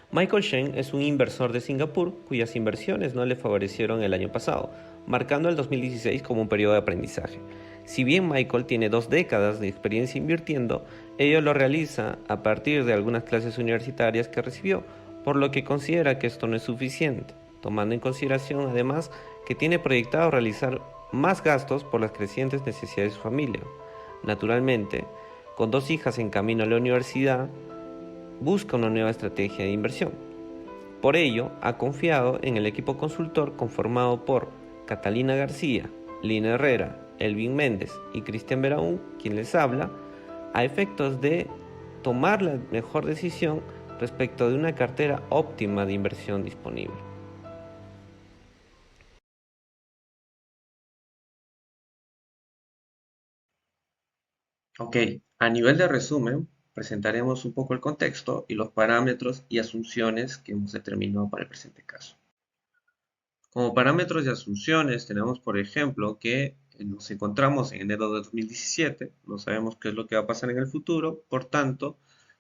Michael Shen es un inversor de Singapur cuyas inversiones no le favorecieron el año pasado, marcando el 2016 como un periodo de aprendizaje. Si bien Michael tiene 2 décadas de experiencia invirtiendo, ello lo realiza a partir de algunas clases universitarias que recibió, por lo que considera que esto no es suficiente, tomando en consideración además que tiene proyectado realizar más gastos por las crecientes necesidades de su familia. Naturalmente, con 2 hijas en camino a la universidad, busca una nueva estrategia de inversión. Por ello, ha confiado en el equipo consultor conformado por Catalina García, Lina Herrera, Elvin Méndez y Cristian Beraún, quien les habla, a efectos de tomar la mejor decisión respecto de una cartera óptima de inversión disponible. Ok, a nivel de resumen, presentaremos un poco el contexto y los parámetros y asunciones que hemos determinado para el presente caso. Como parámetros y asunciones tenemos, por ejemplo, que nos encontramos en enero de 2017, no sabemos qué es lo que va a pasar en el futuro, por tanto,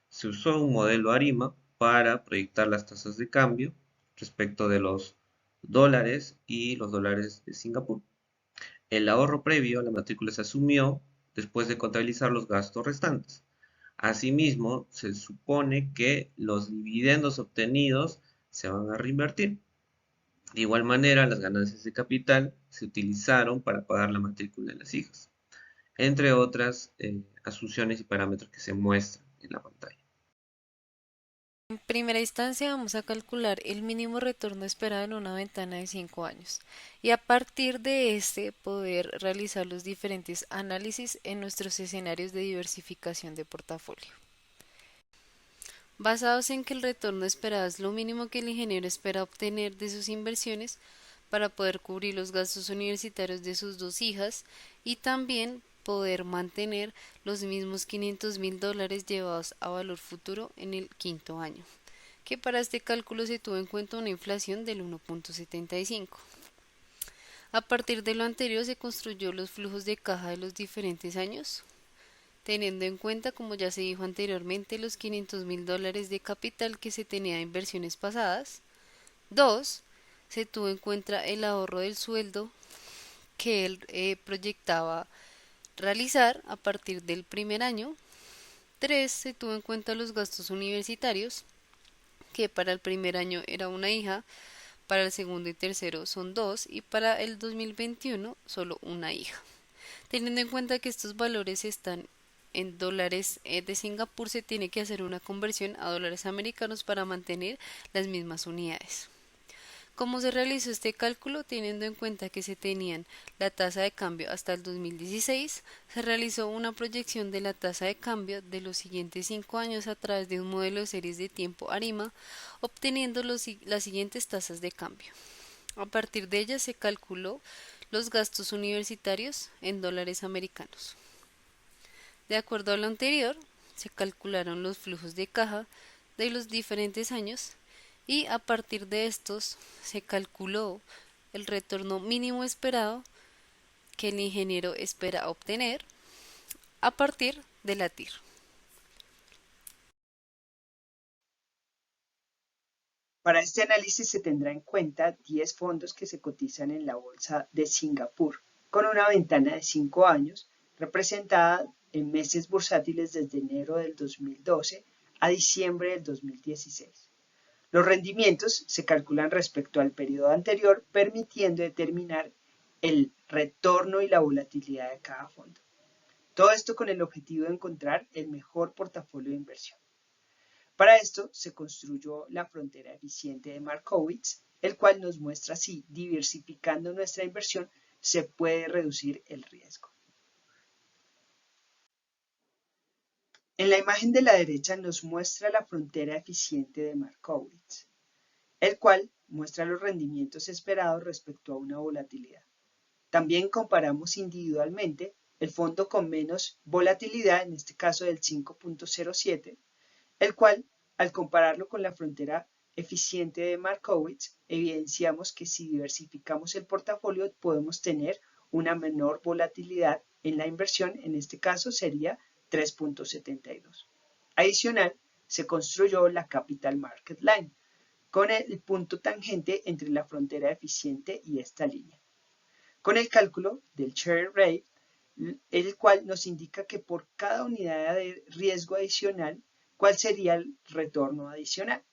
se usó un modelo ARIMA para proyectar las tasas de cambio respecto de los dólares y los dólares de Singapur. El ahorro previo a la matrícula se asumió después de contabilizar los gastos restantes. Asimismo, se supone que los dividendos obtenidos se van a reinvertir. De igual manera, las ganancias de capital se utilizaron para pagar la matrícula de las hijas, entre otras asunciones y parámetros que se muestran en la pantalla. En primera instancia vamos a calcular el mínimo retorno esperado en una ventana de 5 años y a partir de este poder realizar los diferentes análisis en nuestros escenarios de diversificación de portafolio. Basados en que el retorno esperado es lo mínimo que el ingeniero espera obtener de sus inversiones para poder cubrir los gastos universitarios de sus 2 hijas y también poder mantener los mismos $500.000 llevados a valor futuro en el quinto año, que para este cálculo se tuvo en cuenta una inflación del 1.75. A partir de lo anterior se construyó los flujos de caja de los diferentes años, teniendo en cuenta, como ya se dijo anteriormente, los $500.000 de capital que se tenía de inversiones pasadas. 2. Se tuvo en cuenta el ahorro del sueldo que él proyectaba realizar a partir del primer año. 3. Se tuvo en cuenta los gastos universitarios, que para el primer año era una hija, para el segundo y tercero son 2 y para el 2021 solo una hija. Teniendo en cuenta que estos valores están en dólares de Singapur, se tiene que hacer una conversión a dólares americanos para mantener las mismas unidades. ¿Cómo se realizó este cálculo? Teniendo en cuenta que se tenían la tasa de cambio hasta el 2016, se realizó una proyección de la tasa de cambio de los siguientes 5 años a través de un modelo de series de tiempo ARIMA, obteniendo las siguientes tasas de cambio. A partir de ellas se calculó los gastos universitarios en dólares americanos. De acuerdo a lo anterior, se calcularon los flujos de caja de los diferentes años y a partir de estos se calculó el retorno mínimo esperado que el ingeniero espera obtener a partir de la TIR. Para este análisis se tendrá en cuenta 10 fondos que se cotizan en la bolsa de Singapur, con una ventana de 5 años, representada en meses bursátiles desde enero del 2012 a diciembre del 2016. Los rendimientos se calculan respecto al periodo anterior, permitiendo determinar el retorno y la volatilidad de cada fondo. Todo esto con el objetivo de encontrar el mejor portafolio de inversión. Para esto se construyó la frontera eficiente de Markowitz, el cual nos muestra si, diversificando nuestra inversión, se puede reducir el riesgo. En la imagen de la derecha nos muestra la frontera eficiente de Markowitz, el cual muestra los rendimientos esperados respecto a una volatilidad. También comparamos individualmente el fondo con menos volatilidad, en este caso del 5.07, el cual, al compararlo con la frontera eficiente de Markowitz, evidenciamos que si diversificamos el portafolio podemos tener una menor volatilidad en la inversión, en este caso sería 3.72. Adicional, se construyó la Capital Market Line, con el punto tangente entre la frontera eficiente y esta línea. Con el cálculo del Share Rate, el cual nos indica que por cada unidad de riesgo adicional, ¿cuál sería el retorno adicional?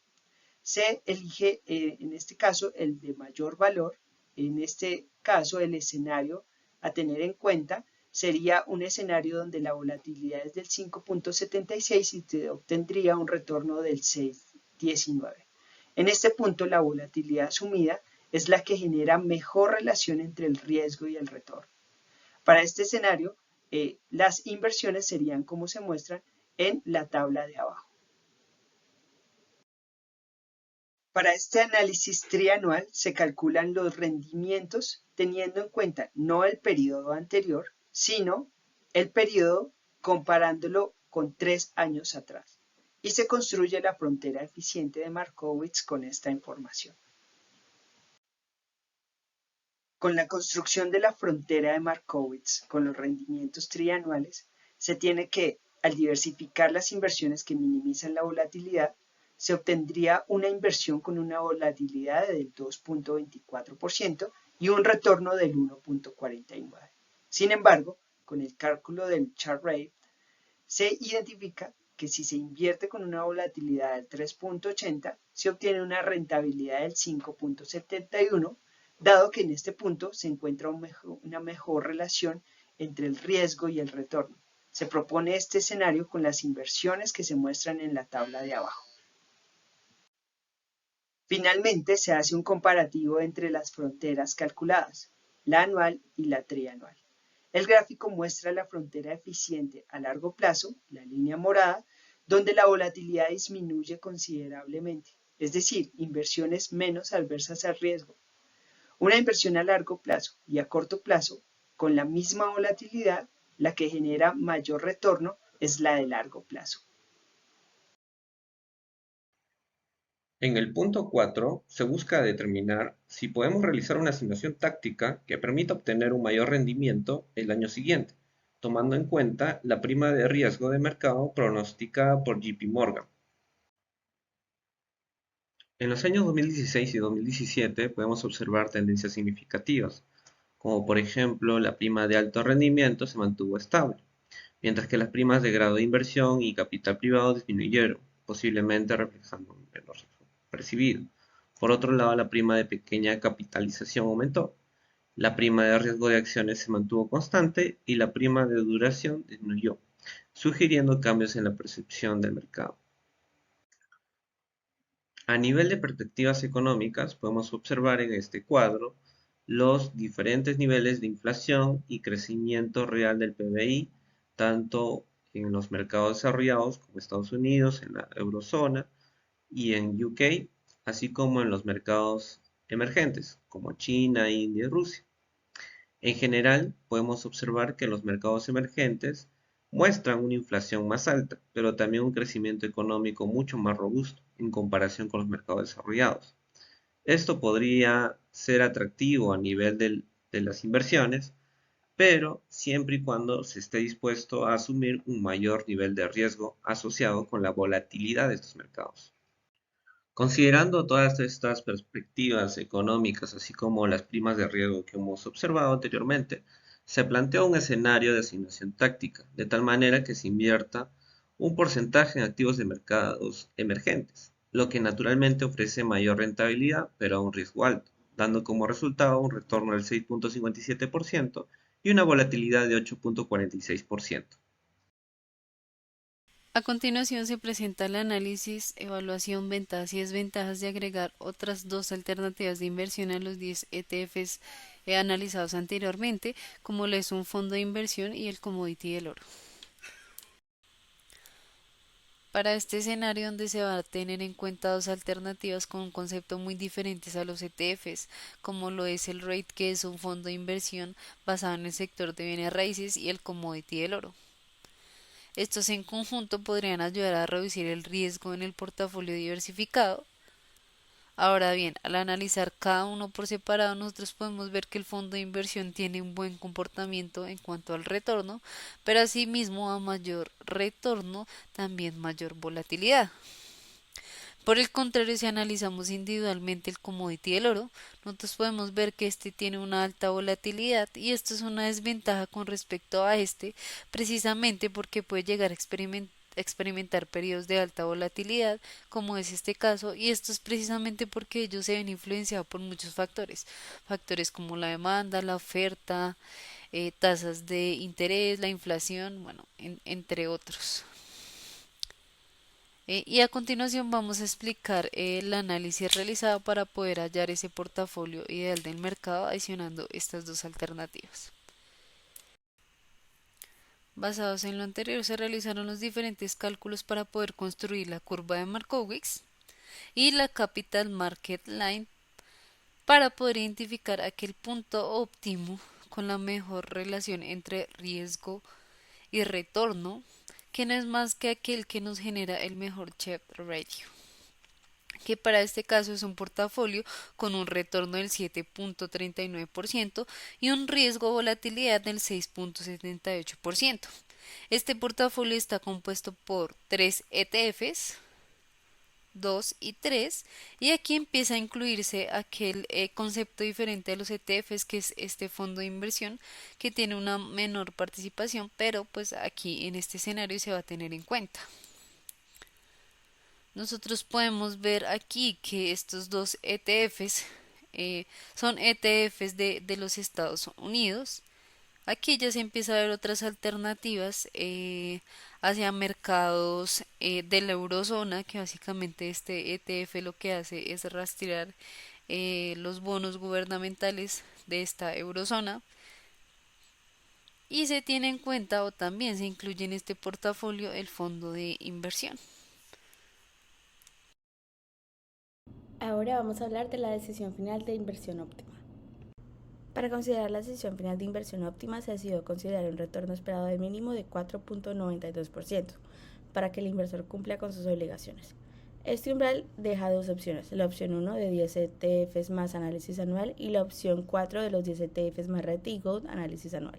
Se elige en este caso el de mayor valor. En este caso el escenario a tener en cuenta sería un escenario donde la volatilidad es del 5.76 y se obtendría un retorno del 6.19. En este punto la volatilidad asumida es la que genera mejor relación entre el riesgo y el retorno. Para este escenario, las inversiones serían como se muestran en la tabla de abajo. Para este análisis trianual se calculan los rendimientos teniendo en cuenta no el periodo anterior, sino el periodo comparándolo con 3 años atrás. Y se construye la frontera eficiente de Markowitz con esta información. Con la construcción de la frontera de Markowitz con los rendimientos trianuales, se tiene que, al diversificar las inversiones que minimizan la volatilidad, se obtendría una inversión con una volatilidad del 2.24% y un retorno del 1.49%. Sin embargo, con el cálculo del Share Rate, se identifica que si se invierte con una volatilidad del 3.80, se obtiene una rentabilidad del 5.71%, dado que en este punto se encuentra una mejor relación entre el riesgo y el retorno. Se propone este escenario con las inversiones que se muestran en la tabla de abajo. Finalmente, se hace un comparativo entre las fronteras calculadas, la anual y la trianual. El gráfico muestra la frontera eficiente a largo plazo, la línea morada, donde la volatilidad disminuye considerablemente, es decir, inversiones menos adversas al riesgo. Una inversión a largo plazo y a corto plazo, con la misma volatilidad, la que genera mayor retorno es la de largo plazo. En el punto 4 se busca determinar si podemos realizar una asignación táctica que permita obtener un mayor rendimiento el año siguiente, tomando en cuenta la prima de riesgo de mercado pronosticada por JP Morgan. En los años 2016 y 2017 podemos observar tendencias significativas, como por ejemplo la prima de alto rendimiento se mantuvo estable, mientras que las primas de grado de inversión y capital privado disminuyeron, posiblemente reflejando un menor riesgo percibido. Por otro lado, la prima de pequeña capitalización aumentó, la prima de riesgo de acciones se mantuvo constante y la prima de duración disminuyó, sugiriendo cambios en la percepción del mercado. A nivel de perspectivas económicas, podemos observar en este cuadro los diferentes niveles de inflación y crecimiento real del PBI, tanto en los mercados desarrollados como Estados Unidos, en la eurozona y en UK, así como en los mercados emergentes como China, India y Rusia. En general, podemos observar que los mercados emergentes muestran una inflación más alta, pero también un crecimiento económico mucho más robusto en comparación con los mercados desarrollados. Esto podría ser atractivo a nivel de las inversiones, pero siempre y cuando se esté dispuesto a asumir un mayor nivel de riesgo asociado con la volatilidad de estos mercados. Considerando todas estas perspectivas económicas, así como las primas de riesgo que hemos observado anteriormente, se plantea un escenario de asignación táctica, de tal manera que se invierta un porcentaje en activos de mercados emergentes, lo que naturalmente ofrece mayor rentabilidad, pero a un riesgo alto, dando como resultado un retorno del 6.57% y una volatilidad de 8.46%. A continuación se presenta el análisis, evaluación, ventajas y desventajas de agregar otras dos alternativas de inversión a los 10 ETFs analizados anteriormente, como lo es un fondo de inversión y el commodity del oro. Para este escenario donde se va a tener en cuenta dos alternativas con un concepto muy diferentes a los ETFs, como lo es el REIT, que es un fondo de inversión basado en el sector de bienes raíces, y el commodity del oro. Estos en conjunto podrían ayudar a reducir el riesgo en el portafolio diversificado, Ahora bien, al analizar cada uno por separado, nosotros podemos ver que el fondo de inversión tiene un buen comportamiento en cuanto al retorno, pero asimismo a mayor retorno, también mayor volatilidad. Por el contrario, si analizamos individualmente el commodity del oro, nosotros podemos ver que este tiene una alta volatilidad y esto es una desventaja con respecto a este, precisamente porque puede llegar a experimentar periodos de alta volatilidad, como es este caso, y esto es precisamente porque ellos se ven influenciados por muchos factores, factores como la demanda, la oferta, tasas de interés, la inflación, bueno, entre otros. Y a continuación vamos a explicar el análisis realizado para poder hallar ese portafolio ideal del mercado adicionando estas dos alternativas. Basados en lo anterior, se realizaron los diferentes cálculos para poder construir la curva de Markowitz y la Capital Market Line para poder identificar aquel punto óptimo con la mejor relación entre riesgo y retorno, que no es más que aquel que nos genera el mejor Sheff ratio, que para este caso es un portafolio con un retorno del 7.39% y un riesgo de volatilidad del 6.78%. Este portafolio está compuesto por 3 ETFs, 2 y 3, y aquí empieza a incluirse aquel concepto diferente de los ETFs, que es este fondo de inversión que tiene una menor participación, pero pues aquí en este escenario se va a tener en cuenta. Nosotros podemos ver aquí que estos dos ETFs son ETFs de los Estados Unidos. Aquí ya se empieza a ver otras alternativas hacia mercados de la eurozona, que básicamente este ETF lo que hace es rastrear los bonos gubernamentales de esta eurozona, y se tiene en cuenta o también se incluye en este portafolio el fondo de inversión. Ahora vamos a hablar de la decisión final de inversión óptima. Para considerar la decisión final de inversión óptima se decidió considerar un retorno esperado de mínimo de 4.92% para que el inversor cumpla con sus obligaciones. Este umbral deja dos opciones, la opción 1 de 10 ETFs más análisis anual y la opción 4 de los 10 ETFs más Rate Gold análisis anual.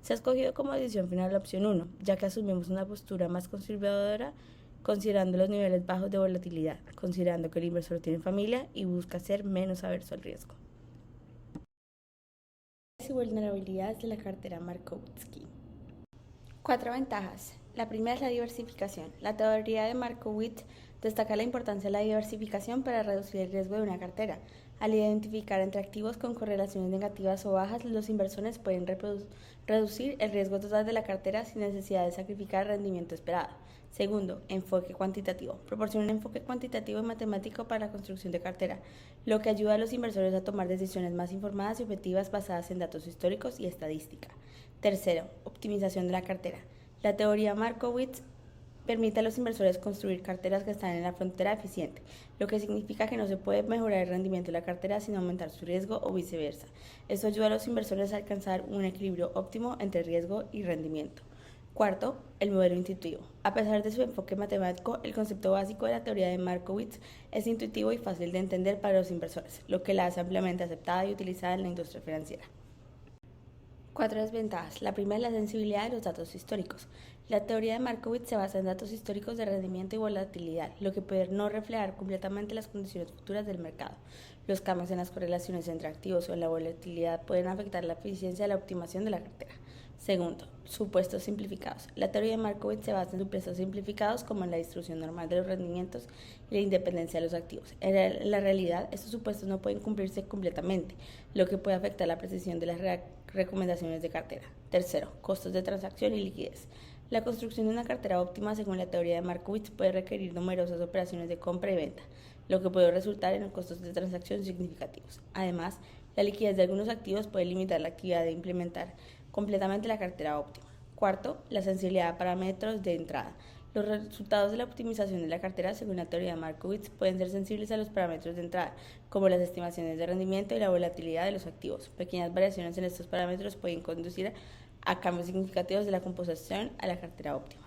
Se ha escogido como decisión final la opción 1, ya que asumimos una postura más conservadora considerando los niveles bajos de volatilidad, considerando que el inversor tiene familia y busca ser menos averso al riesgo. Y vulnerabilidades de la cartera Markowitz. 4 ventajas. La primera es la diversificación. La teoría de Markowitz destaca la importancia de la diversificación para reducir el riesgo de una cartera. Al identificar entre activos con correlaciones negativas o bajas, los inversores pueden reducir el riesgo total de la cartera sin necesidad de sacrificar el rendimiento esperado. Segundo, enfoque cuantitativo. Proporciona un enfoque cuantitativo y matemático para la construcción de cartera, lo que ayuda a los inversores a tomar decisiones más informadas y objetivas basadas en datos históricos y estadística. Tercero, optimización de la cartera. La teoría Markowitz permite a los inversores construir carteras que están en la frontera eficiente, lo que significa que no se puede mejorar el rendimiento de la cartera sin aumentar su riesgo o viceversa. Esto ayuda a los inversores a alcanzar un equilibrio óptimo entre riesgo y rendimiento. Cuarto, el modelo intuitivo. A pesar de su enfoque matemático, el concepto básico de la teoría de Markowitz es intuitivo y fácil de entender para los inversores, lo que la hace ampliamente aceptada y utilizada en la industria financiera. 4 desventajas. La primera es la sensibilidad de los datos históricos. La teoría de Markowitz se basa en datos históricos de rendimiento y volatilidad, lo que puede no reflejar completamente las condiciones futuras del mercado. Los cambios en las correlaciones entre activos o en la volatilidad pueden afectar la eficiencia de la optimización de la cartera. Segundo, supuestos simplificados. La teoría de Markowitz se basa en supuestos simplificados como en la distribución normal de los rendimientos y la independencia de los activos. En la realidad, estos supuestos no pueden cumplirse completamente, lo que puede afectar la precisión de las recomendaciones de cartera. Tercero, costos de transacción y liquidez. La construcción de una cartera óptima, según la teoría de Markowitz, puede requerir numerosas operaciones de compra y venta, lo que puede resultar en costos de transacción significativos. Además, la liquidez de algunos activos puede limitar la actividad de implementar completamente la cartera óptima. Cuarto, la sensibilidad a parámetros de entrada. Los resultados de la optimización de la cartera, según la teoría de Markowitz, pueden ser sensibles a los parámetros de entrada, como las estimaciones de rendimiento y la volatilidad de los activos. Pequeñas variaciones en estos parámetros pueden conducir a cambios significativos de la composición a la cartera óptima.